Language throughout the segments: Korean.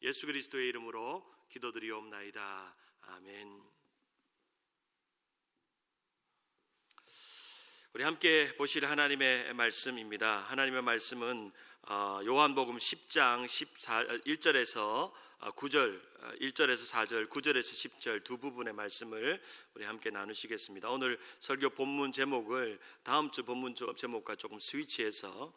예수 그리스도의 이름으로 기도드리옵나이다. 아멘. 우리 함께 보실 하나님의 말씀입니다. 하나님의 말씀은 요한복음 10장 1절에서 9절, 1절에서 4절, 9절에서 10절 두 부분의 말씀을 우리 함께 나누시겠습니다. 오늘 설교 본문 제목을 다음 주 본문 제목과 조금 스위치해서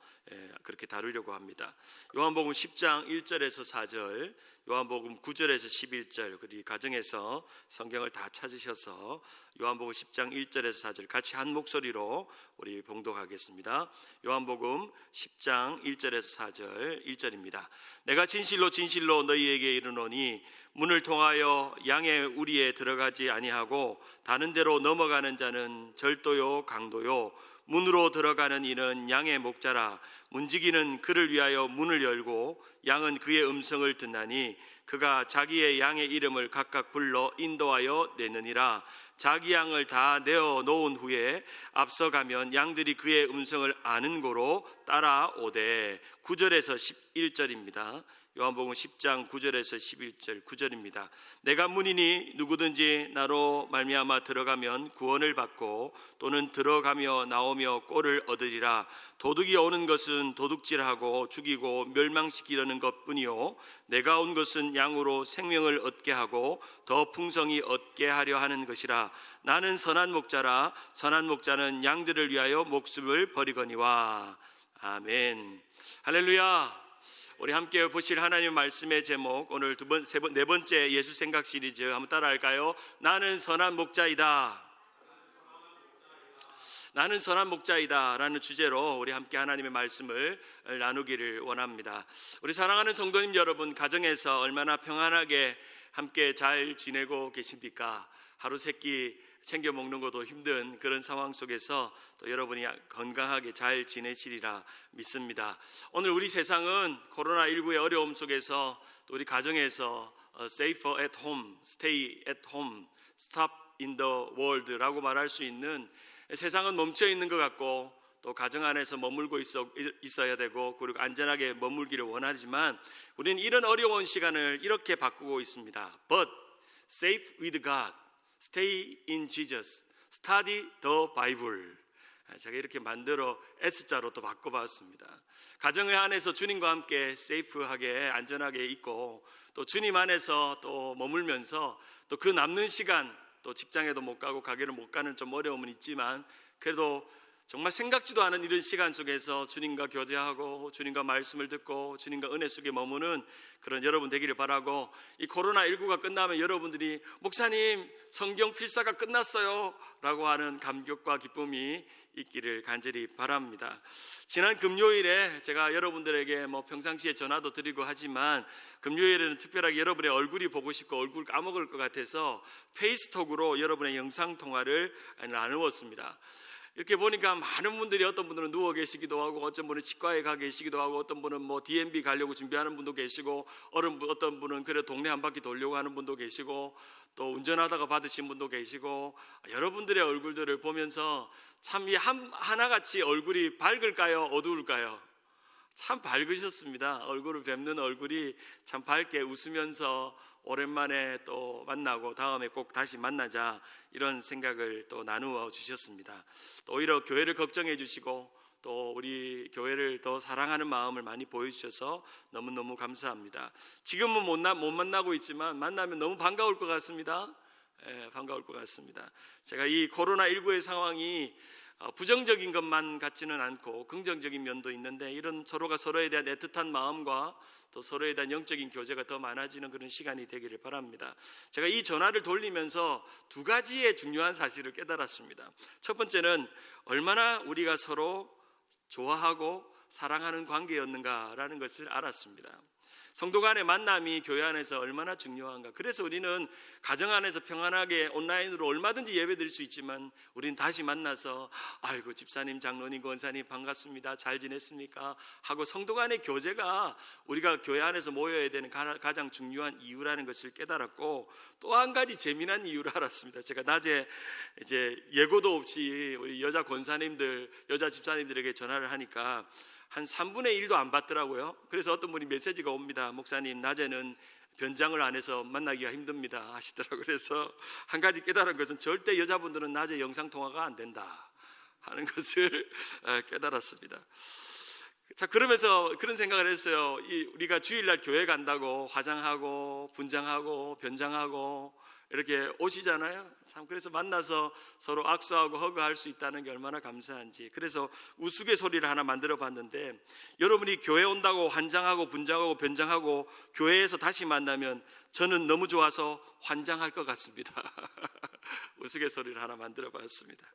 그렇게 다루려고 합니다. 요한복음 10장 1절에서 4절, 요한복음 9절에서 11절, 그리고 가정에서 성경을 다 찾으셔서 요한복음 10장 1절에서 4절 같이 한 목소리로 우리 봉독하겠습니다. 요한복음 10장 1절에서 4절 1절입니다. 내가 진실로 진실로 너희에게 이르노니 문을 통하여 양의 우리에 들어가지 아니하고 다른 데로 넘어가는 자는 절도요 강도요 문으로 들어가는 이는 양의 목자라. 문지기는 그를 위하여 문을 열고 양은 그의 음성을 듣나니 그가 자기의 양의 이름을 각각 불러 인도하여 내느니라. 자기 양을 다 내어 놓은 후에 앞서가면 양들이 그의 음성을 아는 고로 따라오되. 9절에서 11절입니다. 요한복음 10장 9절에서 11절 9절입니다. 내가 문이니 누구든지 나로 말미암아 들어가면 구원을 받고 또는 들어가며 나오며 꼴을 얻으리라. 도둑이 오는 것은 도둑질하고 죽이고 멸망시키려는 것뿐이요 내가 온 것은 양으로 생명을 얻게 하고 더 풍성히 얻게 하려 하는 것이라. 나는 선한 목자라. 선한 목자는 양들을 위하여 목숨을 버리거니와. 아멘. 할렐루야. 우리 함께 보실 하나님의 말씀의 제목, 오늘 네 번째 예수 생각 시리즈 한번 따라할까요? 나는 선한 목자이다. 나는 선한 목자이다 라는 주제로 우리 함께 하나님의 말씀을 나누기를 원합니다. 우리 사랑하는 성도님 여러분, 가정에서 얼마나 평안하게 함께 잘 지내고 계십니까? 하루 세끼 챙겨 먹는 것도 힘든 그런 상황 속에서 또 여러분이 건강하게 잘 지내시리라 믿습니다. 오늘 우리 세상은 코로나19의 어려움 속에서 또 우리 가정에서 safer at home, stay at home, stop in the world라고 말할 수 있는, 세상은 멈춰 있는 것 같고 또 가정 안에서 머물고 있어야 되고 그리고 안전하게 머물기를 원하지만 우리는 이런 어려운 시간을 이렇게 바꾸고 있습니다. But safe with God, stay in Jesus, study the Bible. 제가 이렇게 만들어 S자로 또 바꿔봤습니다. 가정 안에서 주님과 함께 세이프하게 안전하게 있고 또 주님 안에서 또 머물면서 또 그 남는 시간 또 직장에도 못 가고 가게를 못 가는 좀 어려움은 있지만 그래도 정말 생각지도 않은 이런 시간 속에서 주님과 교제하고 주님과 말씀을 듣고 주님과 은혜 속에 머무는 그런 여러분 되기를 바라고, 이 코로나19가 끝나면 여러분들이 목사님 성경 필사가 끝났어요 라고 하는 감격과 기쁨이 있기를 간절히 바랍니다. 지난 금요일에 제가 여러분들에게 평상시에 전화도 드리고 하지만 금요일에는 특별하게 여러분의 얼굴이 보고 싶고 얼굴 까먹을 것 같아서 페이스톡으로 여러분의 영상통화를 나누었습니다. 이렇게 보니까 많은 분들이, 어떤 분들은 누워 계시기도 하고 어떤 분은 치과에 가 계시기도 하고 어떤 분은 DMB 가려고 준비하는 분도 계시고 어떤 분은 그래 동네 한 바퀴 돌려고 하는 분도 계시고 또 운전하다가 받으신 분도 계시고, 여러분들의 얼굴들을 보면서 참 이 하나같이 얼굴이 밝을까요? 어두울까요? 참 밝으셨습니다. 얼굴을 뵙는 얼굴이 참 밝게 웃으면서 오랜만에 또 만나고 다음에 꼭 다시 만나자 이런 생각을 또 나누어 주셨습니다. 또 오히려 교회를 걱정해 주시고 또 우리 교회를 더 사랑하는 마음을 많이 보여주셔서 너무너무 감사합니다. 지금은 못 만나고 있지만 만나면 너무 반가울 것 같습니다. 반가울 것 같습니다. 제가 이 코로나19의 상황이 부정적인 것만 같지는 않고 긍정적인 면도 있는데, 이런 서로가 서로에 대한 애틋한 마음과 또 서로에 대한 영적인 교제가 더 많아지는 그런 시간이 되기를 바랍니다. 제가 이 전화를 돌리면서 두 가지의 중요한 사실을 깨달았습니다. 첫 번째는 얼마나 우리가 서로 좋아하고 사랑하는 관계였는가라는 것을 알았습니다. 성도 간의 만남이 교회 안에서 얼마나 중요한가. 그래서 우리는 가정 안에서 평안하게 온라인으로 얼마든지 예배 드릴 수 있지만 우리는 다시 만나서 아이고 집사님, 장로님, 권사님 반갑습니다, 잘 지냈습니까? 하고 성도 간의 교제가 우리가 교회 안에서 모여야 되는 가장 중요한 이유라는 것을 깨달았고, 또 한 가지 재미난 이유를 알았습니다. 제가 낮에 이제 예고도 없이 우리 여자 권사님들, 여자 집사님들에게 전화를 하니까 한 3분의 1도 안 받더라고요. 그래서 어떤 분이 메시지가 옵니다. 목사님, 낮에는 변장을 안 해서 만나기가 힘듭니다 하시더라고요. 그래서 한 가지 깨달은 것은 절대 여자분들은 낮에 영상통화가 안 된다 하는 것을 깨달았습니다. 자, 그러면서 그런 생각을 했어요. 우리가 주일날 교회 간다고 화장하고 분장하고 변장하고 이렇게 오시잖아요. 참, 그래서 만나서 서로 악수하고 허그할 수 있다는 게 얼마나 감사한지. 그래서 우스갯소리를 하나 만들어 봤는데, 여러분이 교회 온다고 환장하고 분장하고 변장하고 교회에서 다시 만나면 저는 너무 좋아서 환장할 것 같습니다. 우스갯소리를 하나 만들어 봤습니다.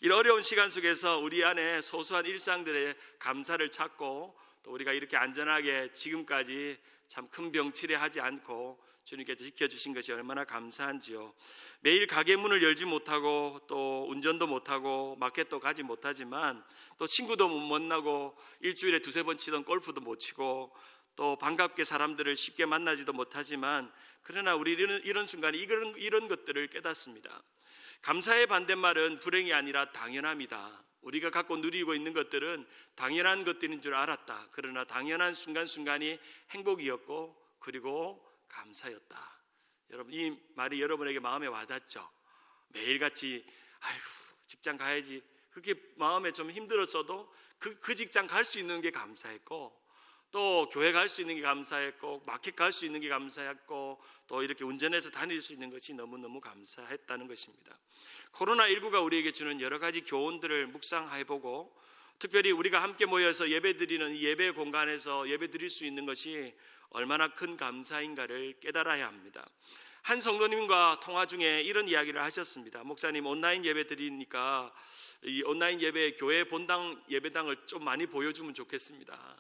이 어려운 시간 속에서 우리 안에 소소한 일상들의 감사를 찾고, 또 우리가 이렇게 안전하게 지금까지 참 큰 병치레 하지 않고 주님께서 지켜주신 것이 얼마나 감사한지요. 매일 가게 문을 열지 못하고 또 운전도 못하고 마켓도 가지 못하지만, 또 친구도 못 만나고 일주일에 2-3번 치던 골프도 못 치고, 또 반갑게 사람들을 쉽게 만나지도 못하지만, 그러나 우리 이런 순간에 이런 것들을 깨닫습니다. 감사의 반대말은 불행이 아니라 당연함이다. 우리가 갖고 누리고 있는 것들은 당연한 것들인 줄 알았다. 그러나 당연한 순간순간이 행복이었고 그리고 감사였다. 여러분, 이 말이 여러분에게 마음에 와닿죠? 매일같이 아이고 직장 가야지, 그렇게 마음에 좀 힘들었어도 그 직장 갈 수 있는 게 감사했고, 또 교회 갈 수 있는 게 감사했고, 마켓 갈 수 있는 게 감사했고, 또 이렇게 운전해서 다닐 수 있는 것이 너무너무 감사했다는 것입니다. 코로나19가 우리에게 주는 여러 가지 교훈들을 묵상해보고, 특별히 우리가 함께 모여서 예배드리는 이 예배 공간에서 예배드릴 수 있는 것이 얼마나 큰 감사인가를 깨달아야 합니다. 한 성도님과 통화 중에 이런 이야기를 하셨습니다. 목사님, 온라인 예배 드리니까 이 온라인 예배 교회 본당 예배당을 좀 많이 보여주면 좋겠습니다.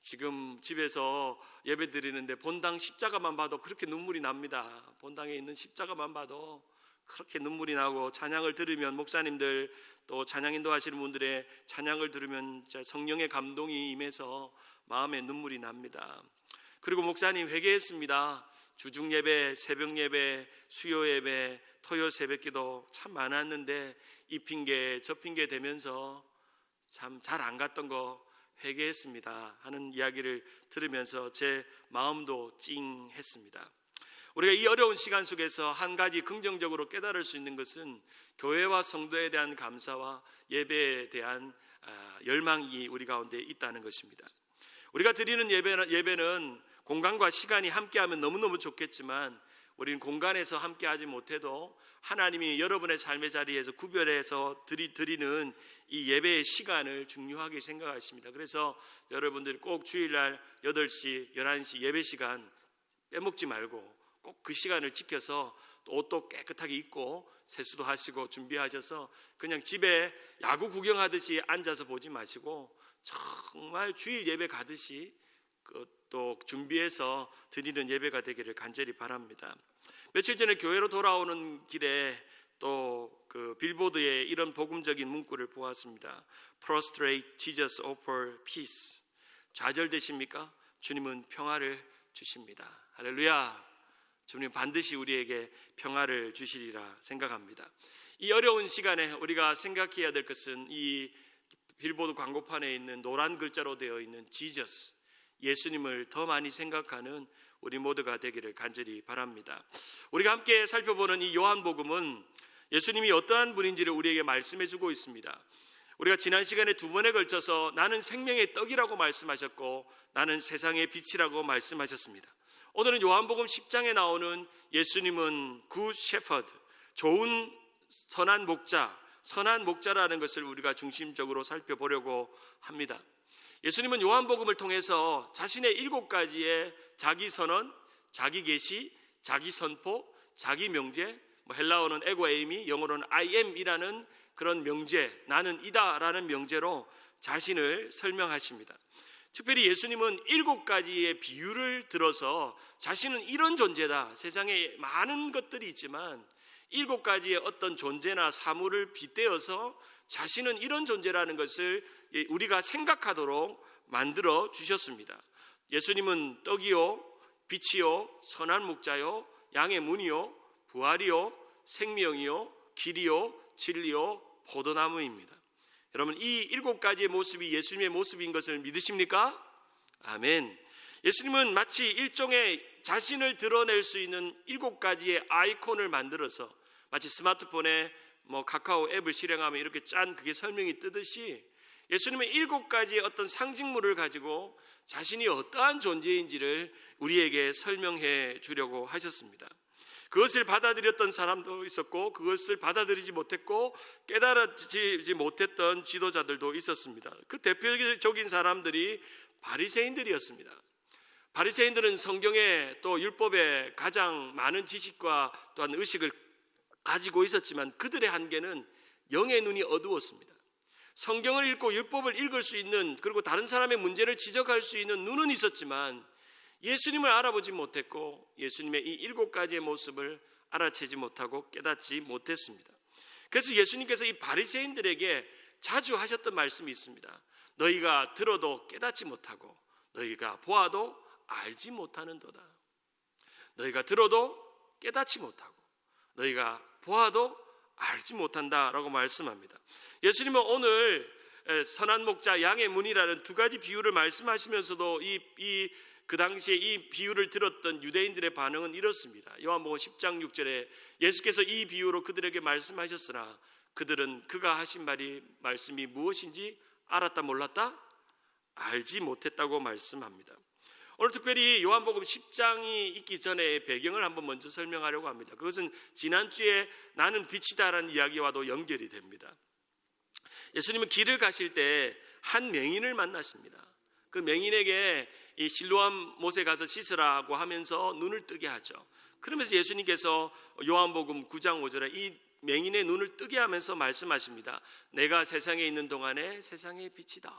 지금 집에서 예배 드리는데 본당 십자가만 봐도 그렇게 눈물이 납니다. 본당에 있는 십자가만 봐도 그렇게 눈물이 나고, 찬양을 들으면 목사님들 또 찬양 인도하시는 분들의 찬양을 들으면 성령의 감동이 임해서 마음에 눈물이 납니다. 그리고 목사님, 회개했습니다. 주중 예배, 새벽 예배, 수요 예배, 토요 새벽기도 참 많았는데 이 핑계 저 핑계 대면서 참 잘 안 갔던 거 회개했습니다 하는 이야기를 들으면서 제 마음도 찡했습니다. 우리가 이 어려운 시간 속에서 한 가지 긍정적으로 깨달을 수 있는 것은 교회와 성도에 대한 감사와 예배에 대한 열망이 우리 가운데 있다는 것입니다. 우리가 드리는 예배는 공간과 시간이 함께하면 너무너무 좋겠지만, 우리는 공간에서 함께하지 못해도 하나님이 여러분의 삶의 자리에서 구별해서 드리는 이 예배의 시간을 중요하게 생각하십니다. 그래서 여러분들이 꼭 주일날 8시, 11시 예배 시간 빼먹지 말고 꼭 그 시간을 지켜서 옷도 깨끗하게 입고 세수도 하시고 준비하셔서 그냥 집에 야구 구경하듯이 앉아서 보지 마시고 정말 주일 예배 가듯이 또 준비해서 드리는 예배가 되기를 간절히 바랍니다. 며칠 전에 교회로 돌아오는 길에 또 그 빌보드에 이런 복음적인 문구를 보았습니다. Prostrate Jesus offer peace. 좌절되십니까? 주님은 평화를 주십니다. 할렐루야. 주님 반드시 우리에게 평화를 주시리라 생각합니다. 이 어려운 시간에 우리가 생각해야 될 것은 이 빌보드 광고판에 있는 노란 글자로 되어 있는 Jesus, 예수님을 더 많이 생각하는 우리 모두가 되기를 간절히 바랍니다. 우리가 함께 살펴보는 이 요한복음은 예수님이 어떠한 분인지를 우리에게 말씀해 주고 있습니다. 우리가 지난 시간에 2번에 걸쳐서 나는 생명의 떡이라고 말씀하셨고 나는 세상의 빛이라고 말씀하셨습니다. 오늘은 요한복음 10장에 나오는 예수님은 굿 셰퍼드, 좋은 선한 목자, 선한 목자라는 것을 우리가 중심적으로 살펴보려고 합니다. 예수님은 요한복음을 통해서 자신의 7가지의 자기 선언, 자기 계시, 자기 선포, 자기 명제, 헬라어는 에고 에이미, 영어로는 I am이라는 그런 명제, 나는 이다라는 명제로 자신을 설명하십니다. 특별히 예수님은 7가지의 비유를 들어서 자신은 이런 존재다, 세상에 많은 것들이 있지만 7가지의 어떤 존재나 사물을 빗대어서 자신은 이런 존재라는 것을 우리가 생각하도록 만들어 주셨습니다. 예수님은 떡이요, 빛이요, 선한 목자요, 양의 문이요, 부활이요, 생명이요, 길이요, 진리요, 포도나무입니다. 여러분, 이 7가지의 모습이 예수님의 모습인 것을 믿으십니까? 아멘. 예수님은 마치 일종의 자신을 드러낼 수 있는 7가지의 아이콘을 만들어서 마치 스마트폰에 카카오 앱을 실행하면 이렇게 짠 그게 설명이 뜨듯이 예수님은 7가지의 어떤 상징물을 가지고 자신이 어떠한 존재인지를 우리에게 설명해 주려고 하셨습니다. 그것을 받아들였던 사람도 있었고 그것을 받아들이지 못했고 깨달지 못했던 지도자들도 있었습니다. 그 대표적인 사람들이 바리새인들이었습니다. 바리새인들은 성경에 또 율법에 가장 많은 지식과 또한 의식을 가지고 있었지만 그들의 한계는 영의 눈이 어두웠습니다. 성경을 읽고 율법을 읽을 수 있는, 그리고 다른 사람의 문제를 지적할 수 있는 눈은 있었지만 예수님을 알아보지 못했고 예수님의 이 7가지의 모습을 알아채지 못하고 깨닫지 못했습니다. 그래서 예수님께서 이 바리새인들에게 자주 하셨던 말씀이 있습니다. 너희가 들어도 깨닫지 못하고 너희가 보아도 알지 못하는도다. 너희가 들어도 깨닫지 못하고 너희가 보아도 알지 못한다라고 말씀합니다. 예수님은 오늘 선한 목자 양의 문이라는 2가지 비유를 말씀하시면서도 그 당시에 이 비유를 들었던 유대인들의 반응은 이렇습니다. 요한복음 10장 6절에 예수께서 이 비유로 그들에게 말씀하셨으나 그들은 그가 하신 말씀이 무엇인지 알았다 몰랐다? 알지 못했다고 말씀합니다. 오늘 특별히 요한복음 10장이 있기 전에 배경을 한번 먼저 설명하려고 합니다. 그것은 지난주에 나는 빛이다라는 이야기와도 연결이 됩니다. 예수님은 길을 가실 때 한 맹인을 만나십니다. 그 맹인에게 이 실로암 못에 가서 씻으라고 하면서 눈을 뜨게 하죠. 그러면서 예수님께서 요한복음 9장 5절에 이 맹인의 눈을 뜨게 하면서 말씀하십니다. 내가 세상에 있는 동안에 세상의 빛이다.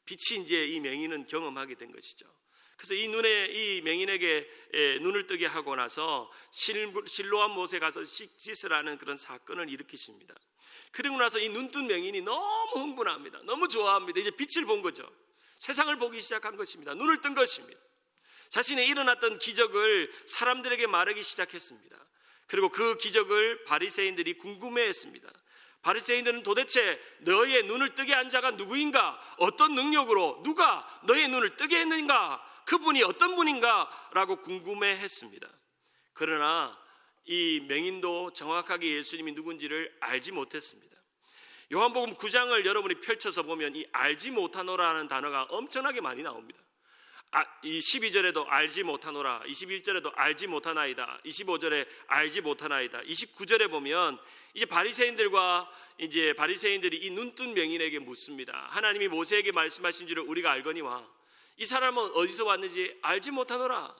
빛이 이제 이 맹인은 경험하게 된 것이죠. 그래서 이 맹인에게 눈을 뜨게 하고 나서 실로암 못에 가서 씻으라는 그런 사건을 일으키십니다. 그리고 나서 이 눈뜬 맹인이 너무 흥분합니다. 너무 좋아합니다. 이제 빛을 본 거죠. 세상을 보기 시작한 것입니다. 눈을 뜬 것입니다. 자신의 일어났던 기적을 사람들에게 말하기 시작했습니다. 그리고 그 기적을 바리새인들이 궁금해했습니다. 바리새인들은 도대체 너의 눈을 뜨게 한 자가 누구인가? 어떤 능력으로 누가 너의 눈을 뜨게 했는가? 그분이 어떤 분인가? 라고 궁금해했습니다. 그러나 이 맹인도 정확하게 예수님이 누군지를 알지 못했습니다. 요한복음 9장을 여러분이 펼쳐서 보면 이 알지 못하노라는 단어가 엄청나게 많이 나옵니다. 이 12절에도 알지 못하노라, 21절에도 알지 못하나이다, 25절에 알지 못하나이다, 29절에 보면 이제 바리새인들이 이 눈뜬 맹인에게 묻습니다. 하나님이 모세에게 말씀하신 줄을 우리가 알거니와 이 사람은 어디서 왔는지 알지 못하노라.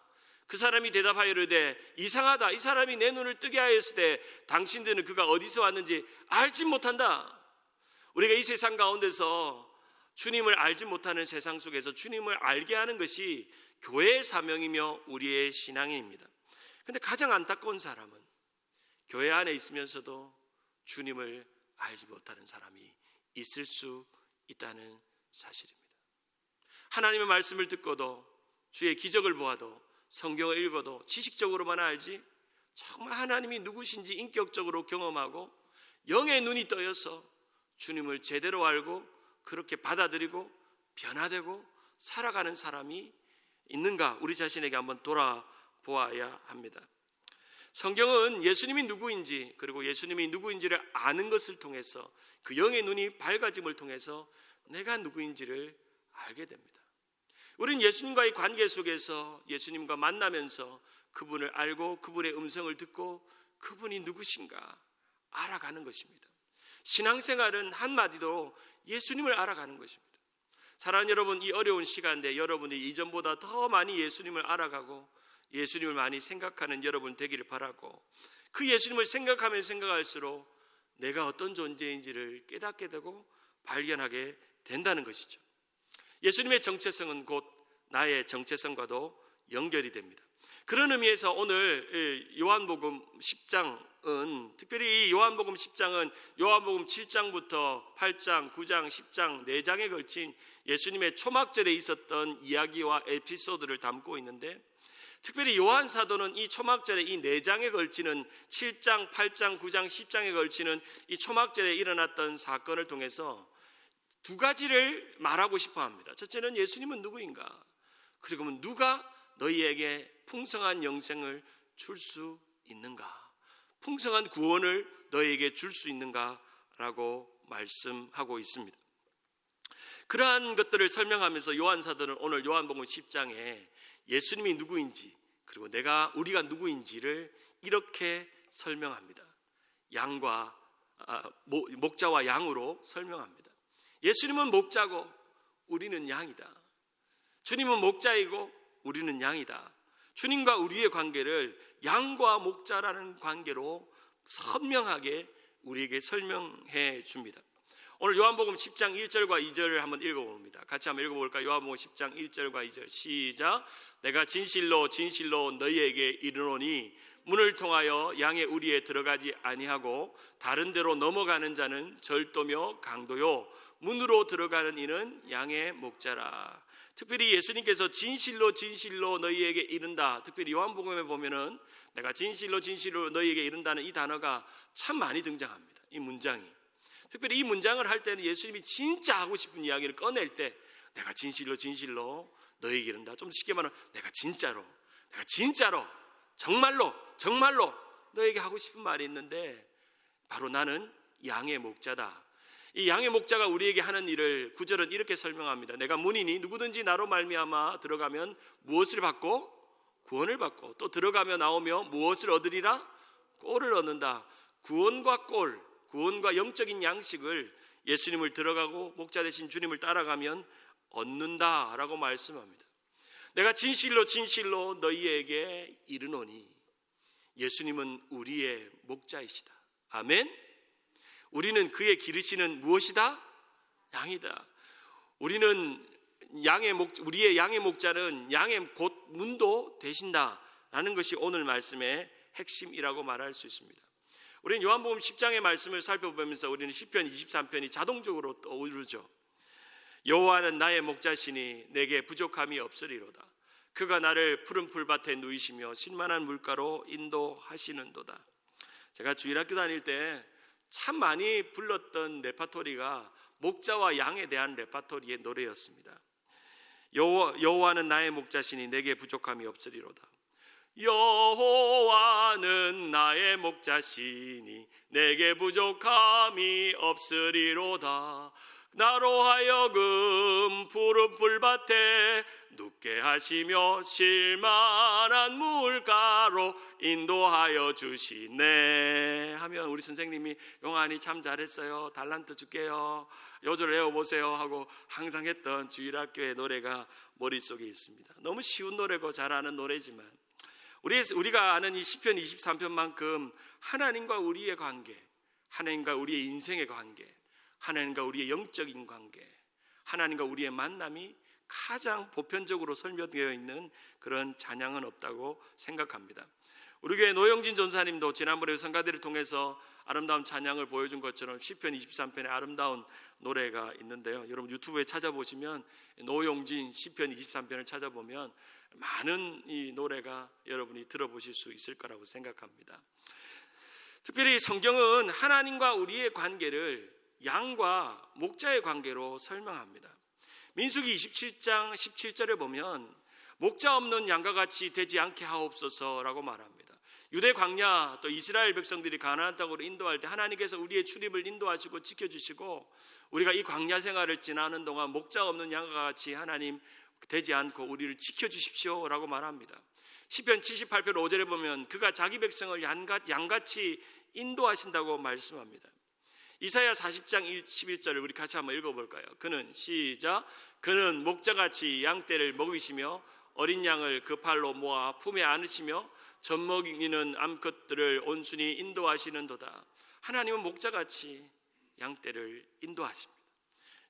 그 사람이 대답하여 이르되 이상하다. 이 사람이 내 눈을 뜨게 하였을 때 당신들은 그가 어디서 왔는지 알지 못한다. 우리가 이 세상 가운데서 주님을 알지 못하는 세상 속에서 주님을 알게 하는 것이 교회의 사명이며 우리의 신앙입니다. 그런데 가장 안타까운 사람은 교회 안에 있으면서도 주님을 알지 못하는 사람이 있을 수 있다는 사실입니다. 하나님의 말씀을 듣고도 주의 기적을 보아도 성경을 읽어도 지식적으로만 알지 정말 하나님이 누구신지 인격적으로 경험하고 영의 눈이 떠여서 주님을 제대로 알고 그렇게 받아들이고 변화되고 살아가는 사람이 있는가? 우리 자신에게 한번 돌아보아야 합니다. 성경은 예수님이 누구인지 그리고 예수님이 누구인지를 아는 것을 통해서 그 영의 눈이 밝아짐을 통해서 내가 누구인지를 알게 됩니다. 우리는 예수님과의 관계 속에서 예수님과 만나면서 그분을 알고 그분의 음성을 듣고 그분이 누구신가 알아가는 것입니다. 신앙생활은 한마디로 예수님을 알아가는 것입니다. 사랑하는 여러분, 이 어려운 시간대 여러분이 이전보다 더 많이 예수님을 알아가고 예수님을 많이 생각하는 여러분 되기를 바라고 그 예수님을 생각하면 생각할수록 내가 어떤 존재인지를 깨닫게 되고 발견하게 된다는 것이죠. 예수님의 정체성은 곧 나의 정체성과도 연결이 됩니다. 그런 의미에서 오늘 요한복음 10장은 특별히 이 요한복음 10장은 요한복음 7장부터 8장, 9장, 10장 4장에 걸친 예수님의 초막절에 있었던 이야기와 에피소드를 담고 있는데 특별히 요한 사도는 이 초막절에 이 4장에 걸치는 7장, 8장, 9장, 10장에 걸치는 이 초막절에 일어났던 사건을 통해서 두 가지를 말하고 싶어 합니다. 첫째는 예수님은 누구인가? 그리고 누가 너희에게 풍성한 영생을 줄 수 있는가? 풍성한 구원을 너희에게 줄 수 있는가라고 말씀하고 있습니다. 그러한 것들을 설명하면서 요한사도는 오늘 요한복음 10장에 예수님이 누구인지 그리고 우리가 누구인지를 이렇게 설명합니다. 목자와 양으로 설명합니다. 예수님은 목자고 우리는 양이다. 주님은 목자이고 우리는 양이다. 주님과 우리의 관계를 양과 목자라는 관계로 선명하게 우리에게 설명해 줍니다. 오늘 요한복음 10장 1절과 2절을 한번 읽어봅니다. 같이 한번 읽어볼까요? 요한복음 10장 1절과 2절 시작. 내가 진실로 진실로 너희에게 이르노니 문을 통하여 양의 우리에 들어가지 아니하고 다른 데로 넘어가는 자는 절도며 강도요 문으로 들어가는 이는 양의 목자라. 특별히 예수님께서 진실로 진실로 너희에게 이른다. 특별히 요한복음에 보면은 내가 진실로 진실로 너희에게 이른다는 이 단어가 참 많이 등장합니다. 이 문장이. 특별히 이 문장을 할 때는 예수님이 진짜 하고 싶은 이야기를 꺼낼 때 내가 진실로 진실로 너희에게 이른다. 좀 쉽게 말하면 내가 진짜로 정말로 너에게 하고 싶은 말이 있는데 바로 나는 양의 목자다. 이 양의 목자가 우리에게 하는 일을 9절은 이렇게 설명합니다. 내가 문이니 누구든지 나로 말미암아 들어가면 무엇을 받고? 구원을 받고 또 들어가며 나오며 무엇을 얻으리라? 꼴을 얻는다. 구원과 영적인 양식을 예수님을 들어가고 목자 되신 주님을 따라가면 얻는다라고 말씀합니다. 내가 진실로 진실로 너희에게 이르노니 예수님은 우리의 목자이시다. 아멘. 우리는 그의 기르시는 무엇이다? 양이다. 우리의 양의 목자는 양의 곧 문도 되신다라는 것이 오늘 말씀의 핵심이라고 말할 수 있습니다. 우리는 요한복음 10장의 말씀을 살펴보면서 우리는 시편 23편이 자동적으로 떠오르죠. 여호와는 나의 목자시니 내게 부족함이 없으리로다. 그가 나를 푸른 풀밭에 누이시며 신만한 물가로 인도하시는도다. 제가 주일학교 다닐 때 참 많이 불렀던 레파토리가 목자와 양에 대한 레파토리의 노래였습니다. 여호와는 나의 목자시니 내게 부족함이 없으리로다. 여호와는 나의 목자시니 내게 부족함이 없으리로다. 나로 하여금 푸른 풀밭에 눕게 하시며 쉴만한 물가로 인도하여 주시네 하면 우리 선생님이 용환이 참 잘했어요. 달란트 줄게요. 요절 외워보세요 하고 항상 했던 주일학교의 노래가 머릿속에 있습니다. 너무 쉬운 노래고 잘 아는 노래지만 우리가 아는 이 시편 23편만큼 하나님과 우리의 관계, 하나님과 우리의 인생의 관계, 하나님과 우리의 영적인 관계, 하나님과 우리의 만남이 가장 보편적으로 설명되어 있는 그런 찬양은 없다고 생각합니다. 우리 교회 노영진 전사님도 지난번에 성가대를 통해서 아름다운 찬양을 보여준 것처럼 시편 23편의 아름다운 노래가 있는데요. 여러분 유튜브에 찾아보시면 노영진 시편 23편을 찾아보면 많은 이 노래가 여러분이 들어보실 수 있을 거라고 생각합니다. 특별히 성경은 하나님과 우리의 관계를 양과 목자의 관계로 설명합니다. 민수기 27장 17절에 보면 목자 없는 양과 같이 되지 않게 하옵소서라고 말합니다. 유대 광야 또 이스라엘 백성들이 가나안 땅으로 인도할 때 하나님께서 우리의 출입을 인도하시고 지켜주시고 우리가 이 광야 생활을 지나는 동안 목자 없는 양과 같이 하나님 되지 않고 우리를 지켜주십시오라고 말합니다. 시편 78편 5절에 보면 그가 자기 백성을 양같이 인도하신다고 말씀합니다. 이사야 40장 11절을 우리 같이 한번 읽어볼까요? 그는 목자같이 양떼를 먹이시며 어린 양을 그 팔로 모아 품에 안으시며 젖먹이는 암컷들을 온순히 인도하시는도다. 하나님은 목자같이 양떼를 인도하십니다.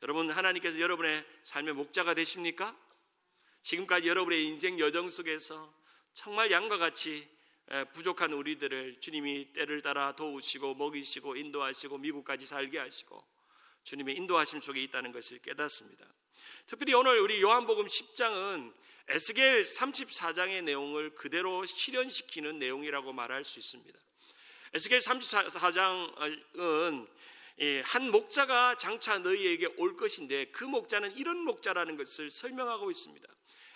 여러분, 하나님께서 여러분의 삶의 목자가 되십니까? 지금까지 여러분의 인생 여정 속에서 정말 양과 같이 부족한 우리들을 주님이 때를 따라 도우시고 먹이시고 인도하시고 미국까지 살게 하시고 주님의 인도하심 속에 있다는 것을 깨닫습니다. 특별히 오늘 우리 요한복음 10장은 에스겔 34장의 내용을 그대로 실현시키는 내용이라고 말할 수 있습니다. 에스겔 34장은 한 목자가 장차 너희에게 올 것인데 그 목자는 이런 목자라는 것을 설명하고 있습니다.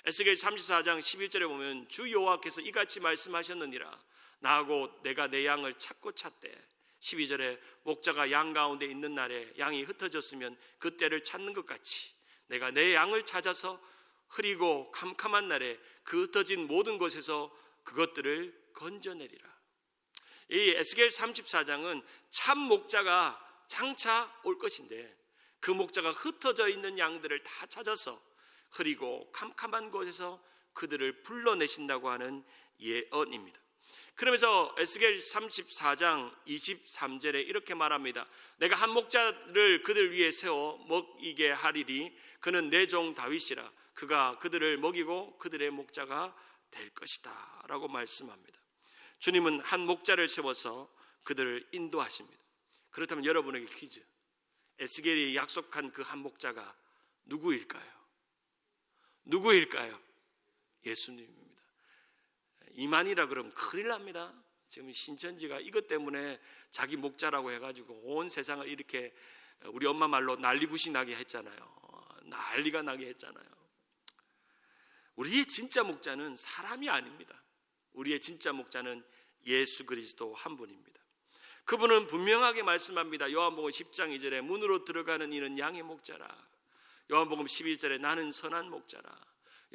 에스겔 34장 11절에 보면 주 여호와께서 이같이 말씀하셨느니라. 나하고 내가 내 양을 찾고 찾되 12절에 목자가 양 가운데 있는 날에 양이 흩어졌으면 그 때를 찾는 것 같이 내가 내 양을 찾아서 흐리고 캄캄한 날에 그 흩어진 모든 곳에서 그것들을 건져내리라. 이 에스겔 34장은 참 목자가 장차 올 것인데 그 목자가 흩어져 있는 양들을 다 찾아서 흐리고 캄캄한 곳에서 그들을 불러내신다고 하는 예언입니다. 그러면서 에스겔 34장 23절에 이렇게 말합니다. 내가 한 목자를 그들 위에 세워 먹이게 하리니 그는 내 종 다윗이라. 그가 그들을 먹이고 그들의 목자가 될 것이다 라고 말씀합니다. 주님은 한 목자를 세워서 그들을 인도하십니다. 그렇다면 여러분에게 퀴즈. 에스겔이 약속한 그 한 목자가 누구일까요? 누구일까요? 예수님입니다. 이만이라 그러면 큰일 납니다. 지금 신천지가 이것 때문에 자기 목자라고 해가지고 온 세상을 이렇게 우리 엄마 말로 난리굿이 나게 했잖아요. 난리가 나게 했잖아요. 우리의 진짜 목자는 사람이 아닙니다. 우리의 진짜 목자는 예수 그리스도 한 분입니다. 그분은 분명하게 말씀합니다. 요한복음 10장 2절에 문으로 들어가는 이는 양의 목자라. 요한복음 11절에 나는 선한 목자라.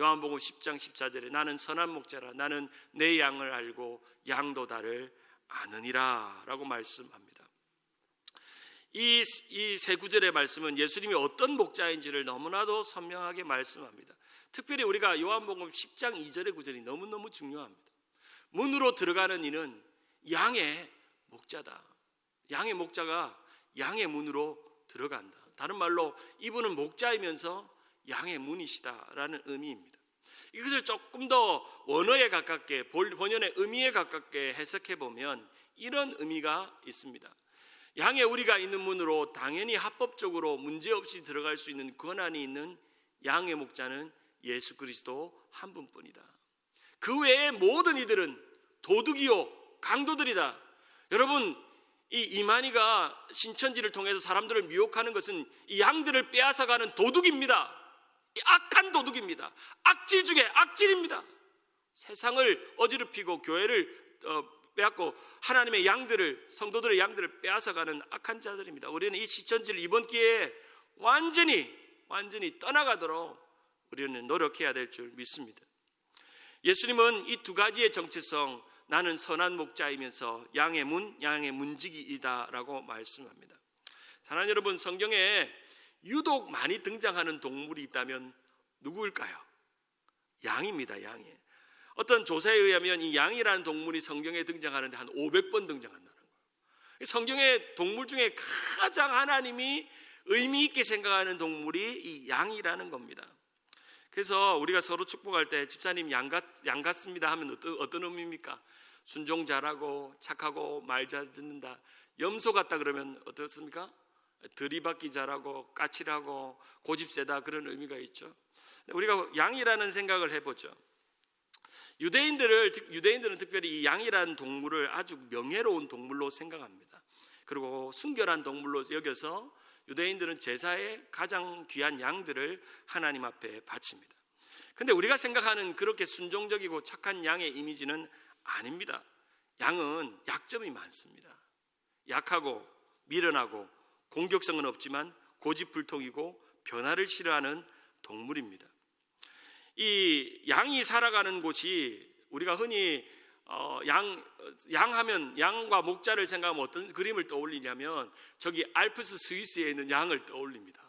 요한복음 10장 14절에 나는 선한 목자라. 나는 내 양을 알고 양도 나를 아느니라 라고 말씀합니다. 이 세 구절의 말씀은 예수님이 어떤 목자인지를 너무나도 선명하게 말씀합니다. 특별히 우리가 요한복음 10장 2절의 구절이 너무너무 중요합니다. 문으로 들어가는 이는 양의 목자다. 양의 목자가 양의 문으로 들어간다. 다른 말로 이분은 목자이면서 양의 문이시다라는 의미입니다. 이것을 조금 더 원어에 가깝게 본연의 의미에 가깝게 해석해 보면 이런 의미가 있습니다. 양의 우리가 있는 문으로 당연히 합법적으로 문제없이 들어갈 수 있는 권한이 있는 양의 목자는 예수 그리스도 한 분뿐이다. 그 외의 모든 이들은 도둑이요 강도들이다. 여러분, 이 이만희가 신천지를 통해서 사람들을 미혹하는 것은 이 양들을 빼앗아가는 도둑입니다. 이 악한 도둑입니다. 악질 중에 악질입니다. 세상을 어지럽히고 교회를 빼앗고 하나님의 양들을, 성도들의 양들을 빼앗아가는 악한 자들입니다. 우리는 이 신천지를 이번 기회에 완전히 떠나가도록 우리는 노력해야 될 줄 믿습니다. 예수님은 이 두 가지의 정체성, 나는 선한 목자이면서 양의 문지기이다라고 말씀합니다. 사랑하는 여러분, 성경에 유독 많이 등장하는 동물이 있다면 누구일까요? 양입니다. 양이. 어떤 조사에 의하면 이 양이라는 동물이 성경에 등장하는데 한 500번 등장한다는 거예요. 성경의 동물 중에 가장 하나님이 의미 있게 생각하는 동물이 이 양이라는 겁니다. 그래서 우리가 서로 축복할 때 집사님 양 같습니다 하면 어떤 의미입니까? 순종 잘하고 착하고 말 잘 듣는다. 염소 같다 그러면 어떻습니까? 들이받기 잘하고 까칠하고 고집 세다, 그런 의미가 있죠. 우리가 양이라는 생각을 해보죠. 유대인들은 특별히 이 양이라는 동물을 아주 명예로운 동물로 생각합니다. 그리고 순결한 동물로 여겨서 유대인들은 제사에 가장 귀한 양들을 하나님 앞에 바칩니다. 그런데 우리가 생각하는 그렇게 순종적이고 착한 양의 이미지는 아닙니다. 양은 약점이 많습니다. 약하고 미련하고 공격성은 없지만 고집불통이고 변화를 싫어하는 동물입니다. 이 양이 살아가는 곳이 우리가 흔히 양하면 양과 목자를 생각하면 어떤 그림을 떠올리냐면 저기 알프스 스위스에 있는 양을 떠올립니다.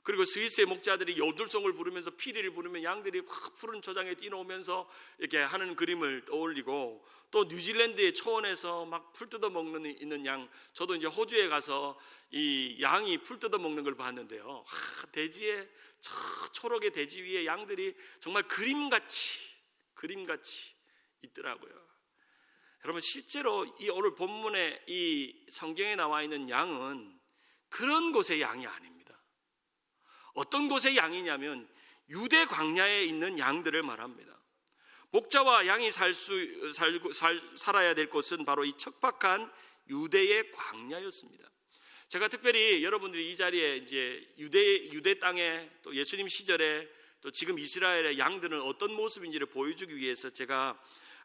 그리고 스위스의 목자들이 요들송을 부르면서 피리를 부르면 양들이 확 푸른 초장에 뛰어오면서 이렇게 하는 그림을 떠올리고, 또 뉴질랜드의 초원에서 막 풀 뜯어 먹는 있는 양, 저도 이제 호주에 가서 이 양이 풀 뜯어 먹는 걸 봤는데요. 대지에 초록의 대지 위에 양들이 정말 그림같이 있더라고요. 여러분, 실제로 이 오늘 본문에 이 성경에 나와 있는 양은 그런 곳의 양이 아닙니다. 어떤 곳의 양이냐면 유대 광야에 있는 양들을 말합니다. 목자와 양이 살아야 될 곳은 바로 이 척박한 유대의 광야였습니다. 제가 특별히 여러분들이 이 자리에 이제 유대 땅에 또 예수님 시절에 또 지금 이스라엘의 양들은 어떤 모습인지를 보여주기 위해서 제가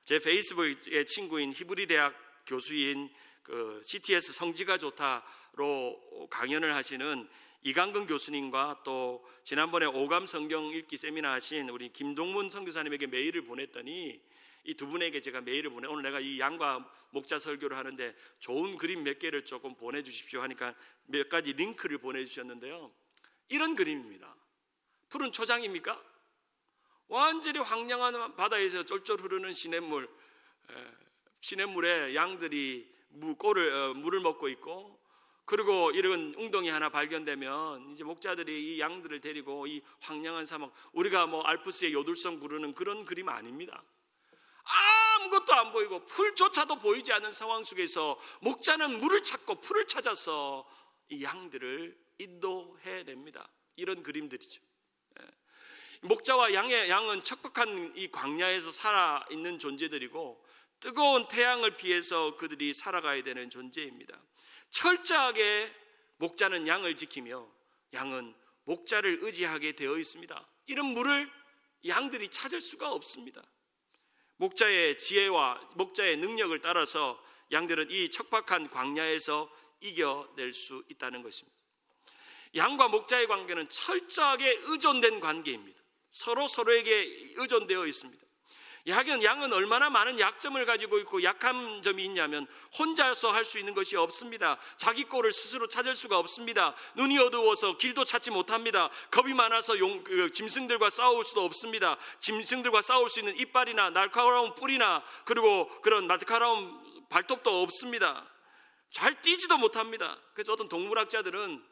제 페이스북의 친구인 히브리 대학 교수인 그 CTS 성지가 좋다로 강연을 하시는 이강근 교수님과 또 지난번에 오감 성경 읽기 세미나 하신 우리 김동문 선교사님에게 메일을 보냈더니 이 두 분에게 제가 메일을 오늘 내가 이 양과 목자 설교를 하는데 좋은 그림 몇 개를 조금 보내주십시오 하니까 몇 가지 링크를 보내주셨는데요. 이런 그림입니다. 푸른 초장입니까? 완전히 황량한 바다에서 쫄쫄 흐르는 시냇물에 양들이 물을 먹고 있고, 그리고 이런 웅덩이 하나 발견되면 이제 목자들이 이 양들을 데리고 이 황량한 사막, 우리가 뭐 알프스의 요들성 부르는 그런 그림 아닙니다. 아무것도 안 보이고 풀조차도 보이지 않는 상황 속에서 목자는 물을 찾고 풀을 찾아서 이 양들을 인도해냅니다. 이런 그림들이죠. 목자와 양은 척박한 이 광야에서 살아있는 존재들이고 뜨거운 태양을 피해서 그들이 살아가야 되는 존재입니다. 철저하게 목자는 양을 지키며 양은 목자를 의지하게 되어 있습니다. 이런 물을 양들이 찾을 수가 없습니다. 목자의 지혜와 목자의 능력을 따라서 양들은 이 척박한 광야에서 이겨낼 수 있다는 것입니다. 양과 목자의 관계는 철저하게 의존된 관계입니다. 서로에게 의존되어 있습니다. 양은 얼마나 많은 약점을 가지고 있고 약한 점이 있냐면 혼자서 할 수 있는 것이 없습니다. 자기 꼴을 스스로 찾을 수가 없습니다. 눈이 어두워서 길도 찾지 못합니다. 겁이 많아서 짐승들과 싸울 수도 없습니다. 짐승들과 싸울 수 있는 이빨이나 날카로운 뿔이나 그리고 그런 날카로운 발톱도 없습니다. 잘 뛰지도 못합니다. 그래서 어떤 동물학자들은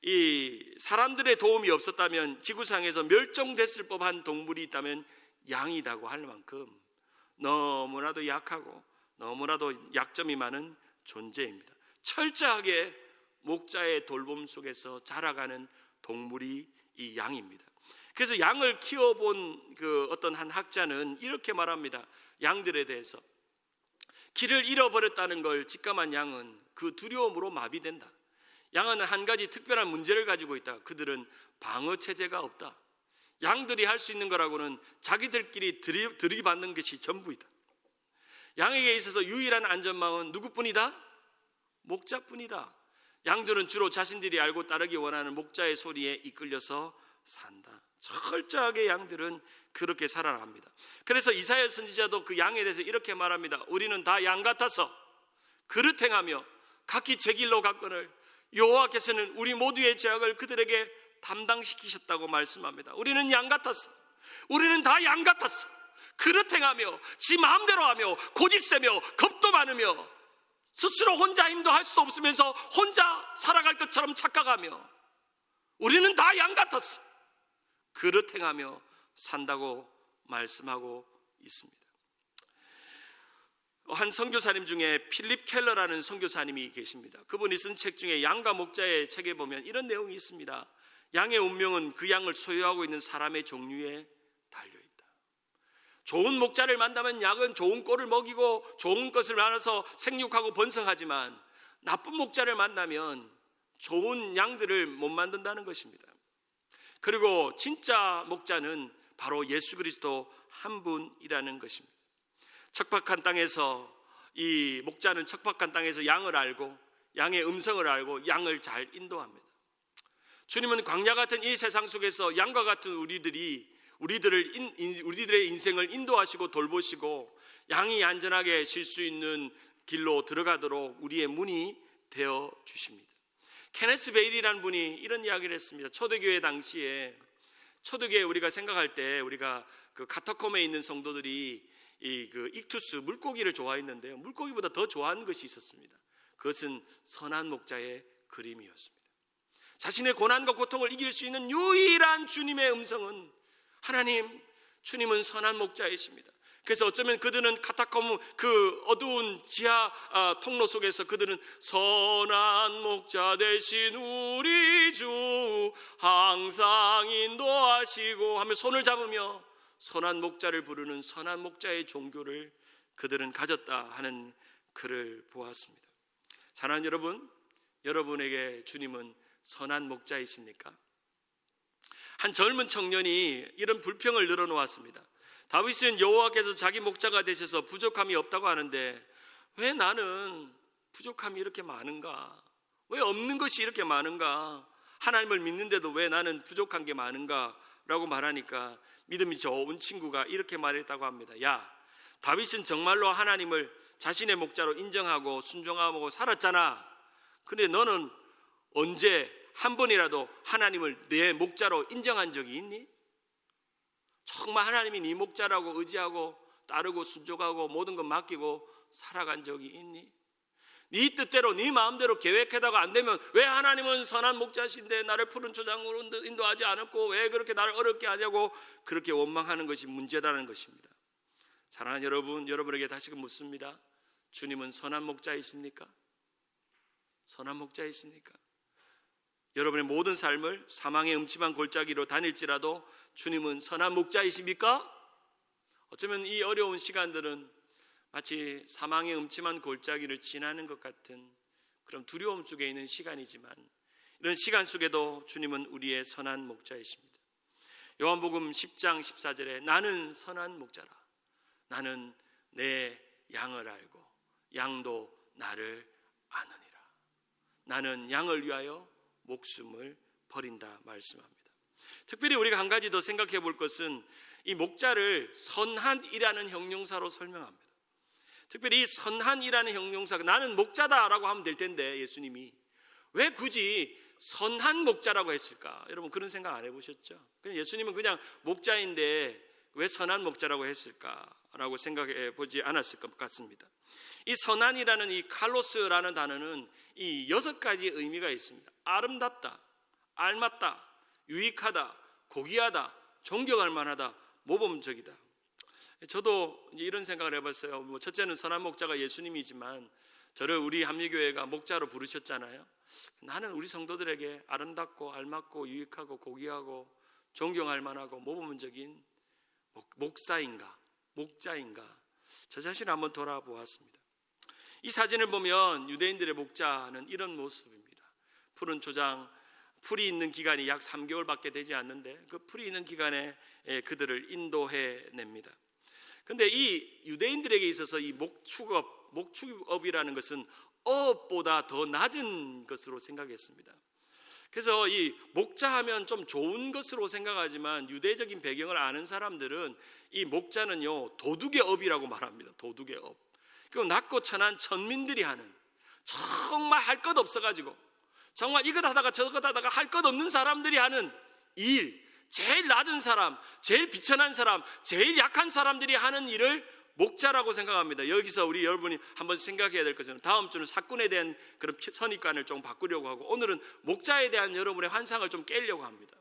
이 사람들의 도움이 없었다면 지구상에서 멸종됐을 법한 동물이 있다면 양이라고 할 만큼 너무나도 약하고 너무나도 약점이 많은 존재입니다. 철저하게 목자의 돌봄 속에서 자라가는 동물이 이 양입니다. 그래서 양을 키워본 그 어떤 한 학자는 이렇게 말합니다. 양들에 대해서 길을 잃어버렸다는 걸 직감한 양은 그 두려움으로 마비된다. 양은 한 가지 특별한 문제를 가지고 있다. 그들은 방어 체제가 없다. 양들이 할 수 있는 거라고는 자기들끼리 들이받는 것이 전부이다. 양에게 있어서 유일한 안전망은 누구뿐이다? 목자뿐이다. 양들은 주로 자신들이 알고 따르기 원하는 목자의 소리에 이끌려서 산다. 철저하게 양들은 그렇게 살아갑니다. 그래서 이사야 선지자도 그 양에 대해서 이렇게 말합니다. 우리는 다 양 같아서 그릇 행하며 각기 제 길로 갔거늘 여호와께서는 우리 모두의 죄악을 그들에게 담당시키셨다고 말씀합니다. 우리는 양 같았어. 우리는 다 양 같았어. 그릇 행하며 지 마음대로 하며 고집세며 겁도 많으며 스스로 혼자 힘도 할 수도 없으면서 혼자 살아갈 것처럼 착각하며 우리는 다 양 같았어. 그릇 행하며 산다고 말씀하고 있습니다. 한 선교사님 중에 필립 켈러라는 선교사님이 계십니다. 그분이 쓴 책 중에 양과 목자의 책에 보면 이런 내용이 있습니다. 양의 운명은 그 양을 소유하고 있는 사람의 종류에 달려있다. 좋은 목자를 만나면 양은 좋은 꼴을 먹이고 좋은 것을 만나서 생육하고 번성하지만 나쁜 목자를 만나면 좋은 양들을 못 만든다는 것입니다. 그리고 진짜 목자는 바로 예수 그리스도 한 분이라는 것입니다. 척박한 땅에서 이 목자는 척박한 땅에서 양을 알고 양의 음성을 알고 양을 잘 인도합니다. 주님은 광야 같은 이 세상 속에서 양과 같은 우리들의 인생을 인도하시고 돌보시고 양이 안전하게 쉴 수 있는 길로 들어가도록 우리의 문이 되어 주십니다. 케네스 베일이라는 분이 이런 이야기를 했습니다. 초대교회 당시에 초대교회 우리가 생각할 때 우리가 그 카타콤에 있는 성도들이 그 익투스 물고기를 좋아했는데요. 물고기보다 더 좋아하는 것이 있었습니다. 그것은 선한 목자의 그림이었습니다. 자신의 고난과 고통을 이길 수 있는 유일한 주님의 음성은 하나님, 주님은 선한 목자이십니다. 그래서 어쩌면 그들은 카타콤 그 어두운 지하 통로 속에서 그들은 선한 목자 되신 우리 주 항상 인도하시고 하며 손을 잡으며 선한 목자를 부르는 선한 목자의 종교를 그들은 가졌다 하는 글을 보았습니다. 사랑하는 여러분, 여러분에게 주님은 선한 목자이십니까? 한 젊은 청년이 이런 불평을 늘어놓았습니다. 다윗은 여호와께서 자기 목자가 되셔서 부족함이 없다고 하는데 왜 나는 부족함이 이렇게 많은가? 왜 없는 것이 이렇게 많은가? 하나님을 믿는데도 왜 나는 부족한 게 많은가? 라고 말하니까 믿음이 좋은 친구가 이렇게 말했다고 합니다. 야, 다윗은 정말로 하나님을 자신의 목자로 인정하고 순종하고 살았잖아. 근데 너는 언제 한 번이라도 하나님을 내 목자로 인정한 적이 있니? 정말 하나님이 네 목자라고 의지하고 따르고 순종하고 모든 것 맡기고 살아간 적이 있니? 네 뜻대로 네 마음대로 계획하다가 안 되면 왜 하나님은 선한 목자신데 나를 푸른 초장으로 인도하지 않았고 왜 그렇게 나를 어렵게 하냐고 그렇게 원망하는 것이 문제라는 것입니다. 사랑하는 여러분, 여러분에게 다시금 묻습니다. 주님은 선한 목자이십니까? 선한 목자이십니까? 여러분의 모든 삶을 사망의 음침한 골짜기로 다닐지라도 주님은 선한 목자이십니까? 어쩌면 이 어려운 시간들은 마치 사망의 음침한 골짜기를 지나는 것 같은 그런 두려움 속에 있는 시간이지만 이런 시간 속에도 주님은 우리의 선한 목자이십니다. 요한복음 10장 14절에 나는 선한 목자라. 나는 내 양을 알고 양도 나를 아느니라. 나는 양을 위하여 목숨을 버린다 말씀합니다. 특별히 우리가 한 가지 더 생각해 볼 것은 이 목자를 선한이라는 형용사로 설명합니다. 특별히 이 선한이라는 형용사가 나는 목자다라고 하면 될 텐데 예수님이 왜 굳이 선한 목자라고 했을까? 여러분 그런 생각 안 해보셨죠? 예수님은 그냥 목자인데 왜 선한 목자라고 했을까라고 생각해 보지 않았을 것 같습니다. 이 선한이라는 이 칼로스라는 단어는 이 6가지 의미가 있습니다. 아름답다, 알맞다, 유익하다, 고귀하다, 존경할 만하다, 모범적이다. 저도 이런 생각을 해봤어요. 첫째는 선한 목자가 예수님이지만 저를 우리 합리교회가 목자로 부르셨잖아요. 나는 우리 성도들에게 아름답고 알맞고 유익하고 고귀하고 존경할 만하고 모범적인 목사인가 목자인가 저 자신을 한번 돌아보았습니다. 이 사진을 보면 유대인들의 목자는 이런 모습입니다. 푸른 초장, 풀이 있는 기간이 약 3개월밖에 되지 않는데 그 풀이 있는 기간에 그들을 인도해냅니다. 근데 이 유대인들에게 있어서 이 목축업이라는 것은 어업보다 더 낮은 것으로 생각했습니다. 그래서 이 목자하면 좀 좋은 것으로 생각하지만 유대적인 배경을 아는 사람들은 이 목자는요 도둑의 업이라고 말합니다. 도둑의 업. 그리고 낮고 천한 천민들이 하는 정말 할 것 없어가지고 정말 이것 하다가 저것 하다가 할 것 없는 사람들이 하는 일, 제일 낮은 사람, 제일 비천한 사람, 제일 약한 사람들이 하는 일을 목자라고 생각합니다. 여기서 우리 여러분이 한번 생각해야 될 것은 다음 주는 사건에 대한 그런 선입관을 좀 바꾸려고 하고 오늘은 목자에 대한 여러분의 환상을 좀 깨려고 합니다.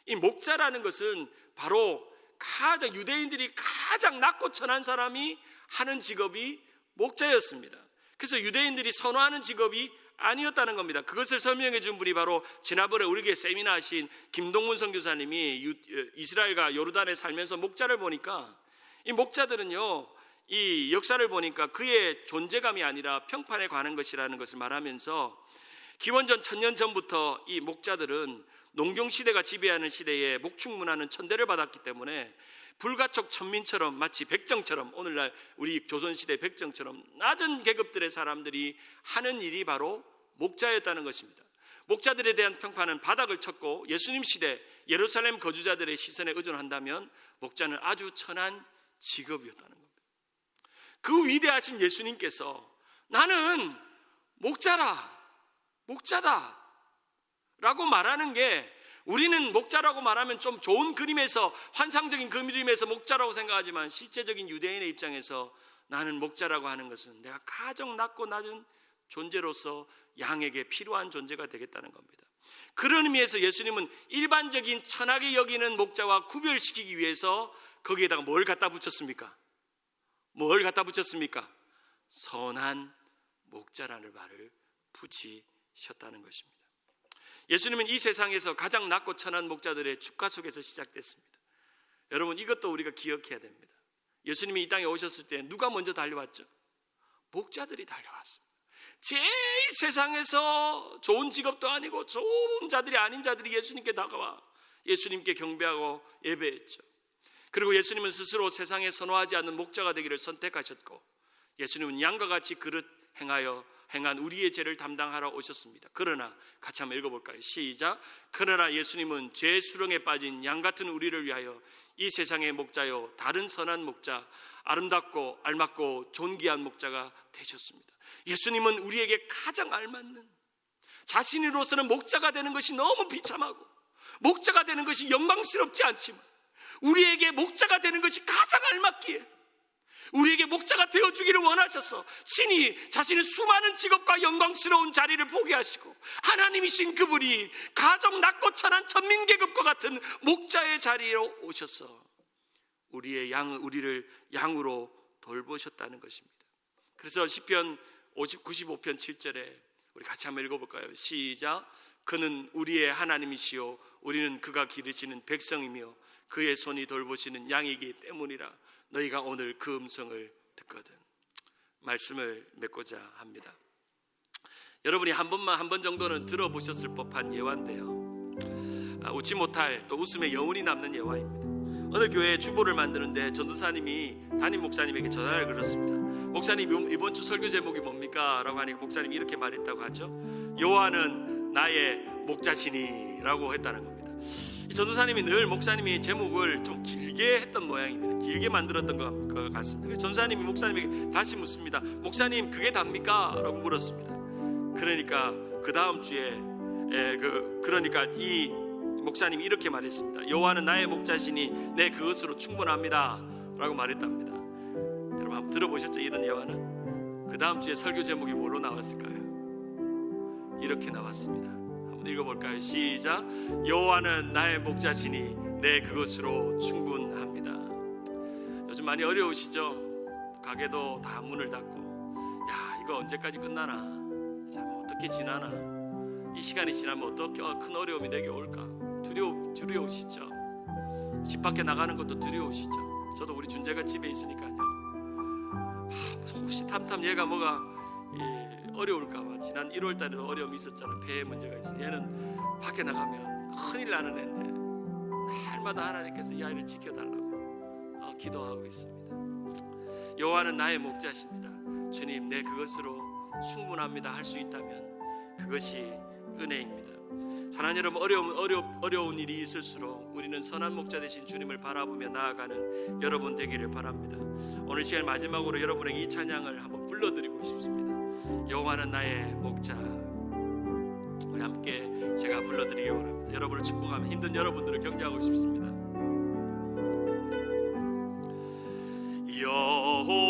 이 목자라는 것은 바로 가장 유대인들이 가장 낮고 천한 사람이 하는 직업이 목자였습니다. 그래서 유대인들이 선호하는 직업이 아니었다는 겁니다. 그것을 설명해 준 분이 바로 지난번에 우리에게 세미나 하신 김동문 선교사님이 이스라엘과 요르단에 살면서 목자를 보니까 이 목자들은요 이 역사를 보니까 그의 존재감이 아니라 평판에 관한 것이라는 것을 말하면서 기원전 1000년 전부터 이 목자들은 농경시대가 지배하는 시대에 목축 문화는 천대를 받았기 때문에 불가촉 천민처럼 마치 백정처럼 오늘날 우리 조선시대 백정처럼 낮은 계급들의 사람들이 하는 일이 바로 목자였다는 것입니다. 목자들에 대한 평판은 바닥을 쳤고 예수님 시대 예루살렘 거주자들의 시선에 의존한다면 목자는 아주 천한 직업이었다는 겁니다. 그 위대하신 예수님께서 나는 목자다 라고 말하는 게 우리는 목자라고 말하면 좀 좋은 그림에서 환상적인 그림에서 목자라고 생각하지만 실제적인 유대인의 입장에서 나는 목자라고 하는 것은 내가 가장 낮고 낮은 존재로서 양에게 필요한 존재가 되겠다는 겁니다. 그런 의미에서 예수님은 일반적인 천하게 여기는 목자와 구별시키기 위해서 거기에다가 뭘 갖다 붙였습니까? 뭘 갖다 붙였습니까? 선한 목자라는 말을 붙이셨다는 것입니다. 예수님은 이 세상에서 가장 낮고 천한 목자들의 축가 속에서 시작됐습니다. 여러분 이것도 우리가 기억해야 됩니다. 예수님이 이 땅에 오셨을 때 누가 먼저 달려왔죠? 목자들이 달려왔습니다. 제일 세상에서 좋은 직업도 아니고 좋은 자들이 아닌 자들이 예수님께 다가와 예수님께 경배하고 예배했죠. 그리고 예수님은 스스로 세상에 선호하지 않는 목자가 되기를 선택하셨고, 예수님은 양과 같이 그릇 행한 우리의 죄를 담당하러 오셨습니다. 그러나 같이 한번 읽어볼까요? 시작. 그러나 예수님은 죄 수렁에 빠진 양 같은 우리를 위하여 이 세상의 목자요 다른 선한 목자, 아름답고 알맞고 존귀한 목자가 되셨습니다. 예수님은 우리에게 가장 알맞는, 자신으로서는 목자가 되는 것이 너무 비참하고 목자가 되는 것이 영광스럽지 않지만 우리에게 목자가 되는 것이 가장 알맞기에 우리에게 목자가 되어주기를 원하셔서 친히 자신의 수많은 직업과 영광스러운 자리를 포기하시고 하나님이신 그분이 가정 낮고 천한 천민계급과 같은 목자의 자리로 오셔서 우리를 양으로 돌보셨다는 것입니다. 그래서 시편 95편 7절에 우리 같이 한번 읽어볼까요? 시작. 그는 우리의 하나님이시요 우리는 그가 기르시는 백성이며 그의 손이 돌보시는 양이기 때문이라. 너희가 오늘 그 음성을 듣거든. 말씀을 맺고자 합니다. 여러분이 한 번 정도는 들어보셨을 법한 예화인데요, 웃지 못할 또 웃음의 여운이 남는 예화입니다. 어느 교회에 주보를 만드는데 전도사님이 담임 목사님에게 전화를 걸었습니다. 목사님, 이번 주 설교 제목이 뭡니까? 라고 하니까 목사님이 이렇게 말했다고 하죠. 여호와는 나의 목자시니 라고 했다는 겁니다. 이 전도사님이 늘 목사님이 제목을 좀 길게 했던 모양입니다. 길게 만들었던 것 같습니다. 전도사님이 목사님에게 다시 묻습니다. 목사님, 그게 답니까? 라고 물었습니다. 그러니까 그 다음 주에 그러니까 이 목사님이 이렇게 말했습니다. 여호와는 나의 목자시니 내 그것으로 충분합니다 라고 말했답니다. 여러분 한번 들어보셨죠? 이런 예화는. 그 다음 주에 설교 제목이 뭐로 나왔을까요? 이렇게 나왔습니다. 한번 읽어볼까요? 시작. 여호와는 나의 목자시니 내 그것으로 충분합니다. 요즘 많이 어려우시죠? 가게도 다 문을 닫고, 야, 이거 언제까지 끝나나, 참 어떻게 지나나, 이 시간이 지나면 어떻게 큰 어려움이 내게 올까 두려우시죠? 집 밖에 나가는 것도 두려우시죠? 저도 우리 준재가 집에 있으니까요, 혹시 탐탐 얘가 뭐가 어려울까봐 지난 1월 달에도 어려움이 있었잖아. 폐에 문제가 있어. 얘는 밖에 나가면 큰일 나는 애인데 날마다 하나님께서 이 아이를 지켜달라고 기도하고 있습니다. 여호와는 나의 목자십니다. 주님, 내 그것으로 충분합니다 할 수 있다면 그것이 은혜입니다. 사랑하는 여러분, 어려운 일이 있을수록 우리는 선한 목자 되신 주님을 바라보며 나아가는 여러분 되기를 바랍니다. 오늘 시간 마지막으로 여러분에게 이 찬양을 한번 불러드리고 싶습니다. 여호와는 나의 목자. 우리 함께 제가 불러드리기 원합니다. 여러분을 축복하며 힘든 여러분들을 격려하고 싶습니다.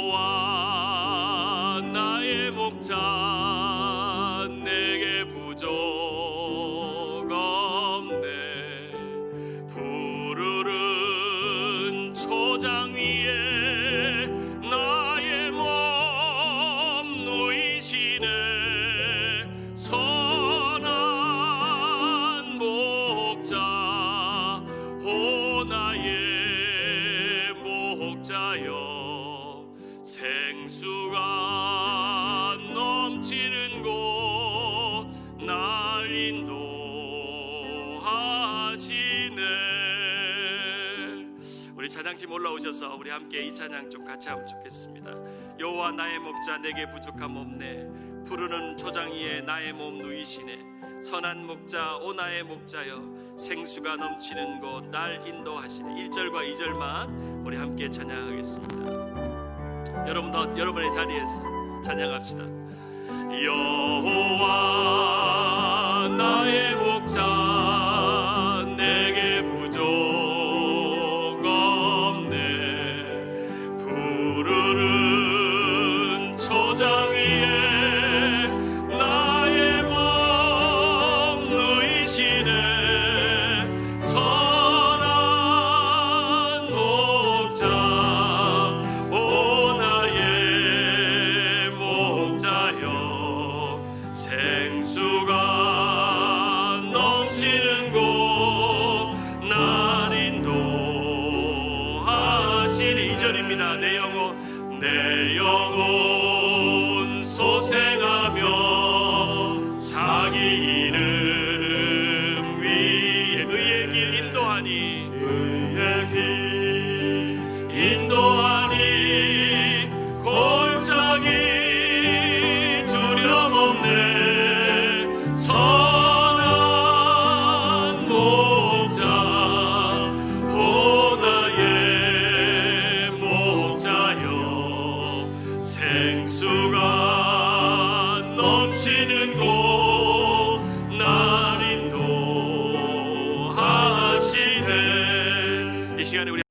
여호와 나의 목자, 내게 부족 없네. 푸르른 초장 위에 나의 몸 누이시네. 선한 목자, 오 나의 목자여. 생수가 넘치는 곳 날 인도하시네. 우리 찬양팀 올라오셔서 우리 함께 이 찬양 좀 같이 하면 좋겠습니다. 여호와 나의 목자, 내게 부족함 없네. 푸르른 초장 위에 나의 몸 누이시네. 선한 목자, 오 나의 목자여. 생수가 넘치는 곳 날 인도하시네. 1절과 2절만 우리 함께 찬양하겠습니다. 여러분도 여러분의 자리에서 찬양합시다. 여호와 나의 목자, 내게 부족 없네. 푸르른 초장 위에 나의 몸 누이시네. 선한 목자, 오 나의 목자여. 생수가 넘치는 곳 날 인도하시니. 2절입니다. 내 영혼 소생하며 두려움 없네. 선한 목자 보나의 목자여 생수가 넘치는 곳 날 인도하시네. 이 시간에 우리